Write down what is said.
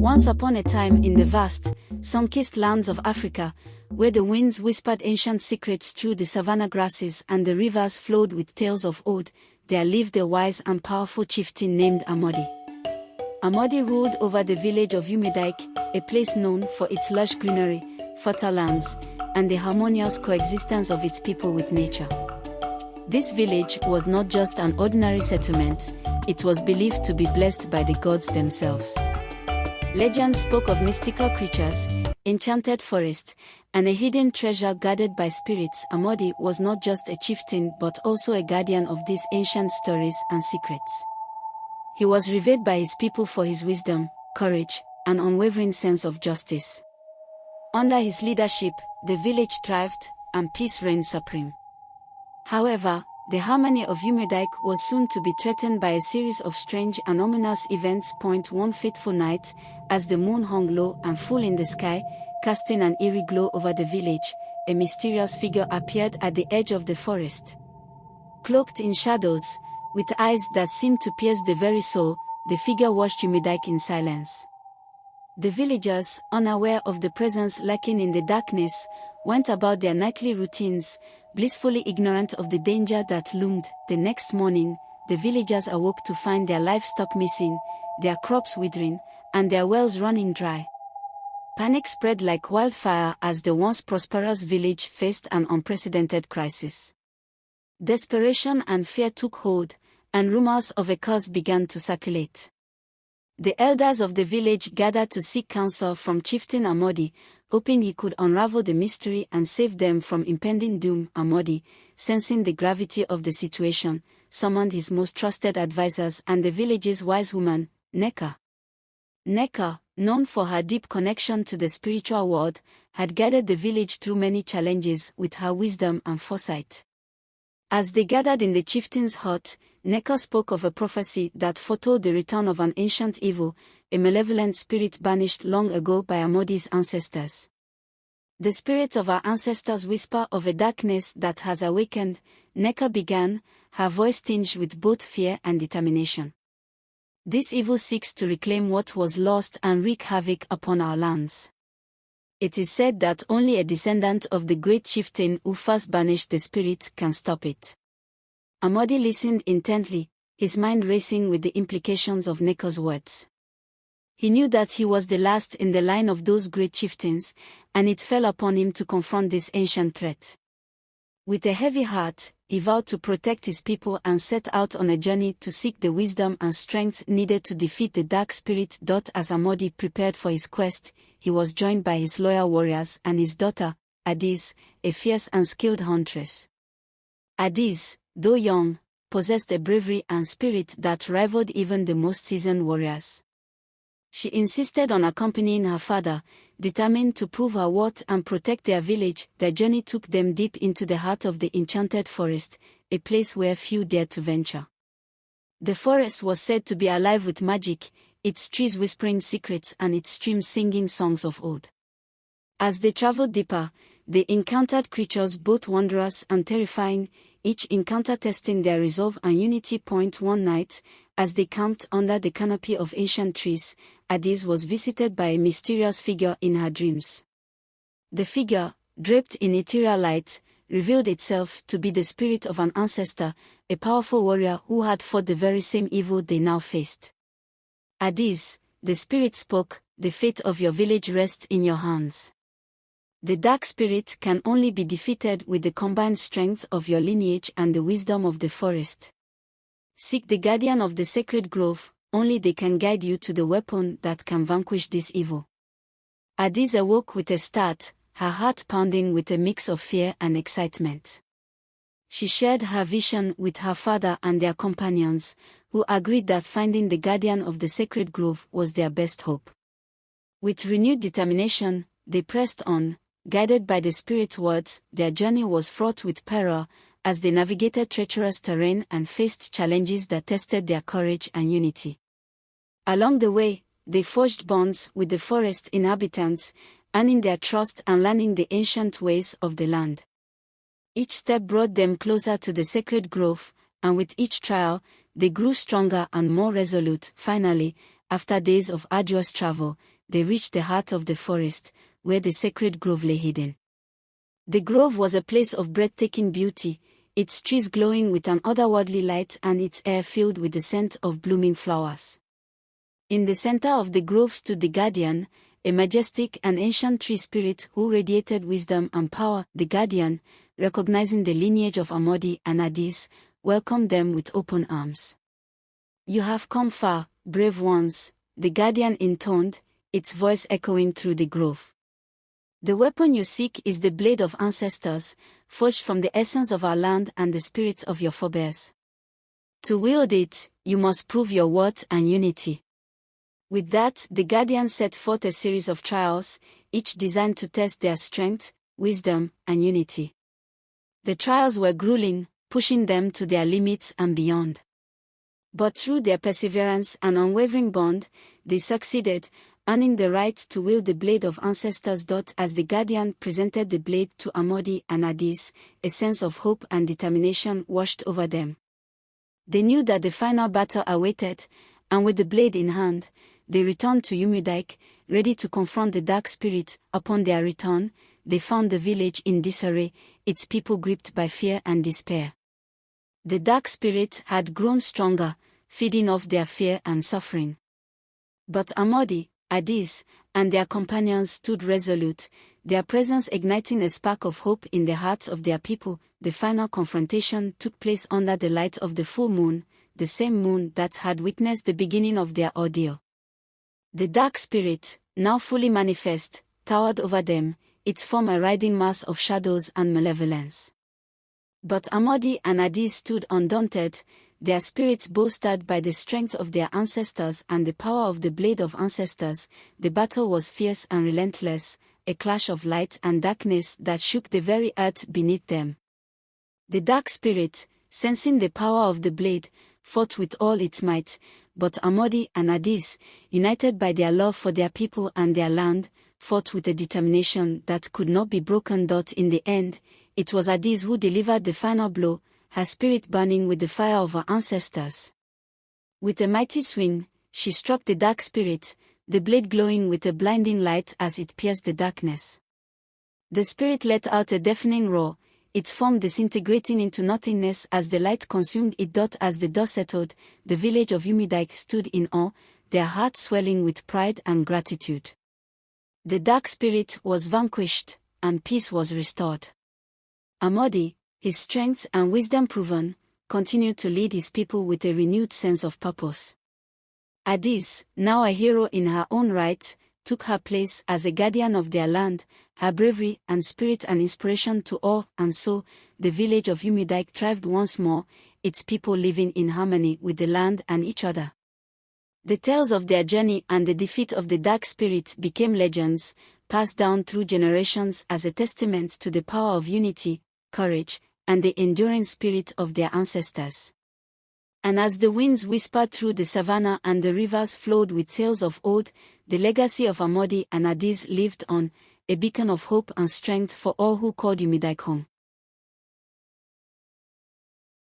Once upon a time in the vast, sun-kissed lands of Africa, where the winds whispered ancient secrets through the savanna grasses and the rivers flowed with tales of old, there lived a wise and powerful chieftain named Amadi. Amadi ruled over the village of Umudike, a place known for its lush greenery, fertile lands, and the harmonious coexistence of its people with nature. This village was not just an ordinary settlement, it was believed to be blessed by the gods themselves. Legend spoke of mystical creatures, enchanted forests, and a hidden treasure guarded by spirits. Amadi was not just a chieftain but also a guardian of these ancient stories and secrets. He was revered by his people for his wisdom, courage, and unwavering sense of justice. Under his leadership, the village thrived, and peace reigned supreme. However, the harmony of Umudike was soon to be threatened by a series of strange and ominous events. One fateful night, as the moon hung low and full in the sky, casting an eerie glow over the village, a mysterious figure appeared at the edge of the forest. Cloaked in shadows, with eyes that seemed to pierce the very soul, the figure watched Umudike in silence. The villagers, unaware of the presence lurking in the darkness, went about their nightly routines, blissfully ignorant of the danger that loomed. The next morning, the villagers awoke to find their livestock missing, their crops withering, and their wells running dry. Panic spread like wildfire as the once prosperous village faced an unprecedented crisis. Desperation and fear took hold, and rumors of a curse began to circulate. The elders of the village gathered to seek counsel from Chieftain Amadi, hoping he could unravel the mystery and save them from impending doom. Amadi, sensing the gravity of the situation, summoned his most trusted advisors and the village's wise woman, Nneka. Nneka, known for her deep connection to the spiritual world, had guided the village through many challenges with her wisdom and foresight. As they gathered in the chieftain's hut, Nneka spoke of a prophecy that foretold the return of an ancient evil, a malevolent spirit banished long ago by Amadi's ancestors. The spirits of our ancestors whisper of a darkness that has awakened, Nneka began, her voice tinged with both fear and determination. This evil seeks to reclaim what was lost and wreak havoc upon our lands. It is said that only a descendant of the great chieftain who first banished the spirit can stop it. Amadi listened intently, his mind racing with the implications of Nneka's words. He knew that he was the last in the line of those great chieftains, and it fell upon him to confront this ancient threat. With a heavy heart, he vowed to protect his people and set out on a journey to seek the wisdom and strength needed to defeat the dark spirit. As Amadi prepared for his quest, he was joined by his loyal warriors and his daughter, Adaeze, a fierce and skilled huntress. Adaeze, though young, possessed a bravery and spirit that rivaled even the most seasoned warriors. She insisted on accompanying her father, determined to prove her worth and protect their village. Their journey took them deep into the heart of the enchanted forest, a place where few dared to venture. The forest was said to be alive with magic, its trees whispering secrets and its streams singing songs of old. As they traveled deeper, they encountered creatures both wondrous and terrifying, each encounter testing their resolve and unity. One night, as they camped under the canopy of ancient trees, Adaeze was visited by a mysterious figure in her dreams. The figure, draped in ethereal light, revealed itself to be the spirit of an ancestor, a powerful warrior who had fought the very same evil they now faced. Adaeze, the spirit spoke, the fate of your village rests in your hands. The dark spirit can only be defeated with the combined strength of your lineage and the wisdom of the forest. Seek the guardian of the sacred grove, only they can guide you to the weapon that can vanquish this evil. Adaeze awoke with a start, her heart pounding with a mix of fear and excitement. She shared her vision with her father and their companions, who agreed that finding the guardian of the sacred grove was their best hope. With renewed determination, they pressed on, guided by the spirit's words. Their journey was fraught with peril, as they navigated treacherous terrain and faced challenges that tested their courage and unity. Along the way, they forged bonds with the forest inhabitants, earning their trust and learning the ancient ways of the land. Each step brought them closer to the sacred grove, and with each trial, they grew stronger and more resolute. Finally, after days of arduous travel, they reached the heart of the forest, where the sacred grove lay hidden. The grove was a place of breathtaking beauty, its trees glowing with an otherworldly light and its air filled with the scent of blooming flowers. In the center of the grove stood the guardian, a majestic and ancient tree spirit who radiated wisdom and power. The guardian, recognizing the lineage of Amadi and Adaeze, welcomed them with open arms. "You have come far, brave ones," the guardian intoned, its voice echoing through the grove. "The weapon you seek is the blade of ancestors, forged from the essence of our land and the spirits of your forebears. To wield it, you must prove your worth and unity." With that, the guardian set forth a series of trials, each designed to test their strength, wisdom, and unity. The trials were grueling, pushing them to their limits and beyond. But through their perseverance and unwavering bond, they succeeded, earning the right to wield the blade of ancestors. As the guardian presented the blade to Amadi and Adaeze, a sense of hope and determination washed over them. They knew that the final battle awaited, and with the blade in hand, they returned to Umudike, ready to confront the dark spirit. Upon their return, they found the village in disarray, its people gripped by fear and despair. The dark spirit had grown stronger, feeding off their fear and suffering. But Amadi, Adaeze, and their companions stood resolute, their presence igniting a spark of hope in the hearts of their people. The final confrontation took place under the light of the full moon, the same moon that had witnessed the beginning of their ordeal. The dark spirit, now fully manifest, towered over them, its form a riding mass of shadows and malevolence. But Amadi and Adaeze stood undaunted, their spirits bolstered by the strength of their ancestors and the power of the blade of ancestors. The battle was fierce and relentless, a clash of light and darkness that shook the very earth beneath them. The dark spirit, sensing the power of the blade, fought with all its might, but Amadi and Adaeze, united by their love for their people and their land, fought with a determination that could not be broken. In the end, it was Adaeze who delivered the final blow, her spirit burning with the fire of her ancestors. With a mighty swing, she struck the dark spirit, the blade glowing with a blinding light as it pierced the darkness. The spirit let out a deafening roar, its form disintegrating into nothingness as the light consumed it. As the dust settled, the village of Umudike stood in awe, their hearts swelling with pride and gratitude. The dark spirit was vanquished, and peace was restored. Amadi, his strength and wisdom proven, continued to lead his people with a renewed sense of purpose. Adaeze, now a hero in her own right, took her place as a guardian of their land, her bravery and spirit an inspiration to all, and so, the village of Umudike thrived once more, its people living in harmony with the land and each other. The tales of their journey and the defeat of the dark spirit became legends, passed down through generations as a testament to the power of unity, courage, and the enduring spirit of their ancestors. And as the winds whispered through the savannah and the rivers flowed with tales of old, the legacy of Amadi and Adaeze lived on, a beacon of hope and strength for all who called Umudike home.